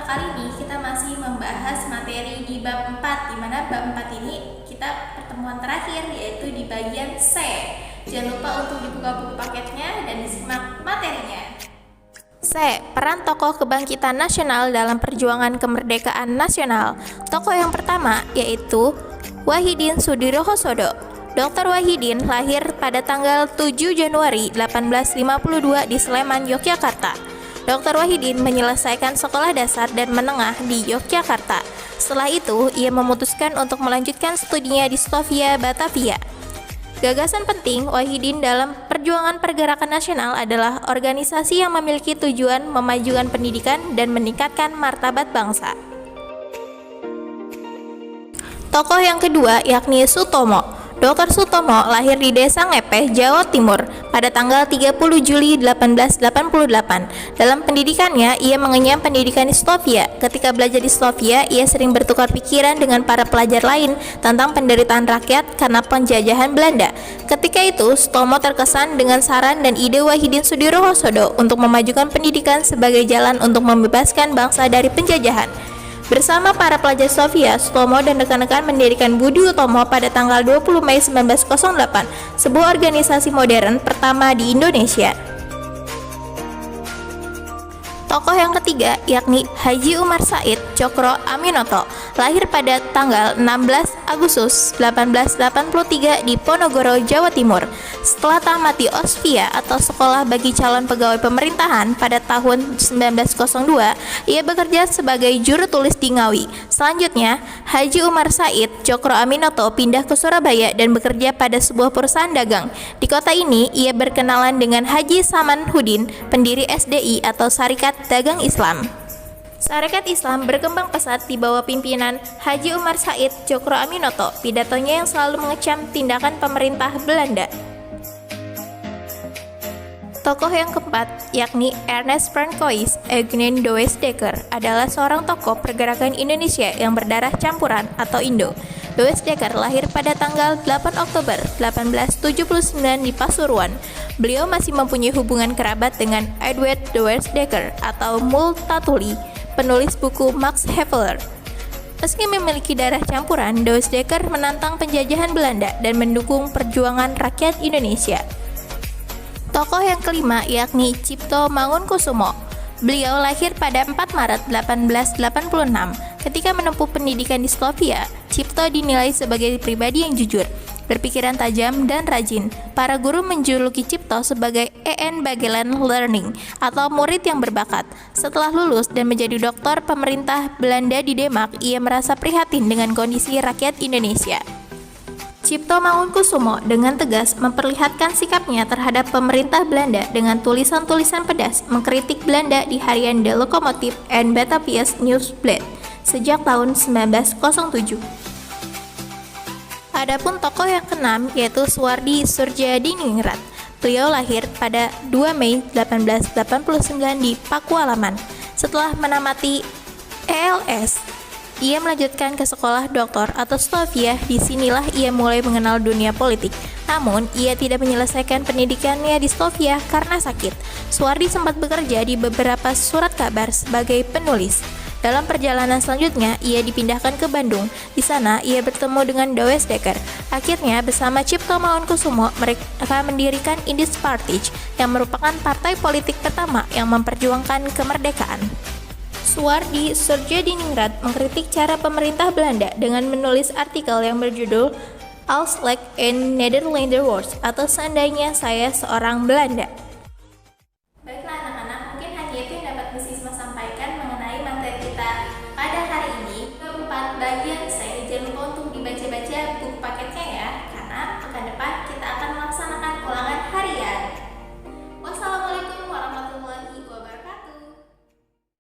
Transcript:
kali ini kita masih membahas materi di bab 4, di mana bab 4 ini kita pertemuan terakhir yaitu di bagian C. Jangan lupa untuk dibuka buku paketnya dan disimak materinya. C. Peran tokoh kebangkitan nasional dalam perjuangan kemerdekaan nasional. Tokoh yang pertama yaitu Wahidin Soedirohosodo. Dr. Wahidin lahir pada tanggal 7 Januari 1852 di Sleman, Yogyakarta. Dr. Wahidin menyelesaikan sekolah dasar dan menengah di Yogyakarta. Setelah itu, ia memutuskan untuk melanjutkan studinya di Sofia, Batavia. Gagasan penting Wahidin dalam perjuangan pergerakan nasional adalah organisasi yang memiliki tujuan memajukan pendidikan dan meningkatkan martabat bangsa. Tokoh yang kedua yakni Sutomo. Dr. Sutomo lahir di Desa Ngepeh, Jawa Timur pada tanggal 30 Juli 1888. Dalam pendidikannya, ia mengenyam pendidikan di Sofia. Ketika belajar di Sofia, ia sering bertukar pikiran dengan para pelajar lain tentang penderitaan rakyat karena penjajahan Belanda. Ketika itu, Sutomo terkesan dengan saran dan ide Wahidin Soedirohosodo untuk memajukan pendidikan sebagai jalan untuk membebaskan bangsa dari penjajahan. Bersama para pelajar Sofia, Sutomo dan rekan-rekan mendirikan Budi Utomo pada tanggal 20 Mei 1908, sebuah organisasi modern pertama di Indonesia. Tokoh yang ketiga yakni Haji Umar Said Cokro Aminoto, lahir pada tanggal 16 Agustus 1883 di Ponorogo, Jawa Timur. Setelah tamati Ospia atau Sekolah Bagi Calon Pegawai Pemerintahan pada tahun 1902, ia bekerja sebagai juru tulis di Ngawi. Selanjutnya, Haji Umar Said Cokro Aminoto pindah ke Surabaya dan bekerja pada sebuah perusahaan dagang. Di kota ini, ia berkenalan dengan Haji Saman Hudin, pendiri SDI atau Syarikat Dagang Islam. Syarikat Islam berkembang pesat di bawah pimpinan Haji Umar Said Cokro Aminoto. Pidatonya yang selalu mengecam tindakan pemerintah Belanda. Tokoh yang keempat, yakni Ernest Francois Eugen Doesdecker, adalah seorang tokoh pergerakan Indonesia yang berdarah campuran atau Indo. Doesdecker lahir pada tanggal 8 Oktober 1879 di Pasuruan. Beliau masih mempunyai hubungan kerabat dengan Edward Doesdecker atau Multatuli, penulis buku Max Havelaar. Meski memiliki darah campuran, Doesdecker menantang penjajahan Belanda dan mendukung perjuangan rakyat Indonesia. Tokoh yang kelima yakni Cipto Mangunkusumo. Beliau lahir pada 4 Maret 1886. Ketika menempuh pendidikan di Sofia, Cipto dinilai sebagai pribadi yang jujur, berpikiran tajam dan rajin. Para guru menjuluki Cipto sebagai EN Bagelan Learning atau murid yang berbakat. Setelah lulus dan menjadi doktor pemerintah Belanda di Demak, ia merasa prihatin dengan kondisi rakyat Indonesia. Cipto Mangunkusumo dengan tegas memperlihatkan sikapnya terhadap pemerintah Belanda dengan tulisan-tulisan pedas mengkritik Belanda di harian The Locomotive and Batavia's Nieuwsblad sejak tahun 1907. Adapun tokoh yang keenam yaitu Suwardi Soedjadiningrat. Beliau lahir pada 2 Mei 1889 di Pakualaman. Setelah menamati ELS, ia melanjutkan ke sekolah doktor atau Sofia. Disinilah ia mulai mengenal dunia politik. Namun, ia tidak menyelesaikan pendidikannya di Sofia karena sakit. Suwardi sempat bekerja di beberapa surat kabar sebagai penulis. Dalam perjalanan selanjutnya, ia dipindahkan ke Bandung. Di sana, ia bertemu dengan Doesdecker. Akhirnya, bersama Cipto Mangunkusumo, mereka mendirikan Indis Party, yang merupakan partai politik pertama yang memperjuangkan kemerdekaan. Suwardi Soedjadiningrat mengkritik cara pemerintah Belanda dengan menulis artikel yang berjudul Als like een Nederlander was, atau seandainya saya seorang Belanda.